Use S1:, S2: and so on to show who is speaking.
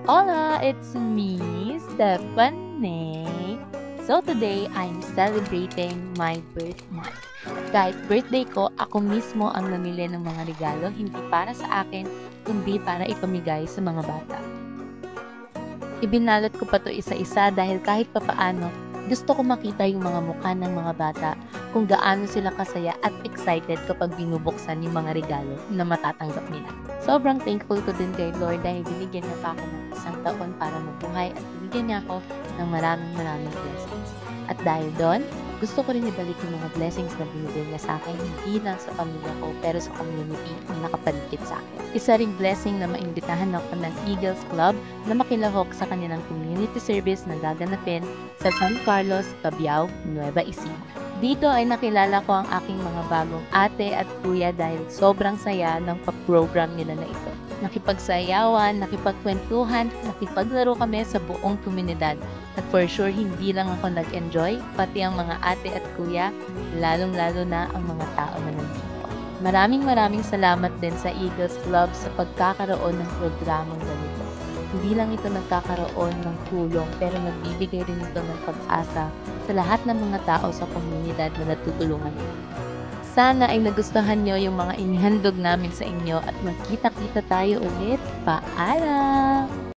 S1: Hola, it's me, Stephanie. So today, I'm celebrating my birth month. Kahit birthday ko, ako mismo ang namili ng mga regalo, hindi para sa akin, kundi para ipamigay sa mga bata. Ibinalot ko pa 'to isa-isa dahil kahit papaano, gusto ko makita yung mga mukha ng mga bata kung gaano sila kasaya at excited kapag binubuksan yung mga regalo na matatanggap nila. Sobrang thankful ko din kay Lord dahil binigyan niya pa ako ng isang taon para mabuhay at binigyan niya ako ng maraming blessings. At dahil doon, gusto ko rin ibalik yung mga blessings na binigay niya sa akin, hindi lang sa pamilya ko, pero sa community na nakapaligid sa akin. Isa ring blessing na maimbitahan ako ng Eagles Club na makilahok sa kanilang community service na gaganapin sa San Carlos, Cabiao, Nueva Ecija. Dito ay nakilala ko ang aking mga bagong ate at kuya dahil sobrang saya ng pa-program nila na ito. Nakipagsayawan, nakipagkwentuhan, nakipaglaro kami sa buong komunidad. At for sure, hindi lang ako nag-enjoy, pati ang mga ate at kuya, lalong-lalo na ang mga tao na nandito. Maraming salamat din sa Eagles Club sa pagkakaroon ng programang ganito. Hindi lang ito nagkakaroon ng tulong pero nagbibigay rin ito ng pag-asa sa lahat ng mga tao sa komunidad na natutulungan. Sana ay nagustuhan nyo yung mga inihandog namin sa inyo at magkita-kita tayo ulit. Paalam!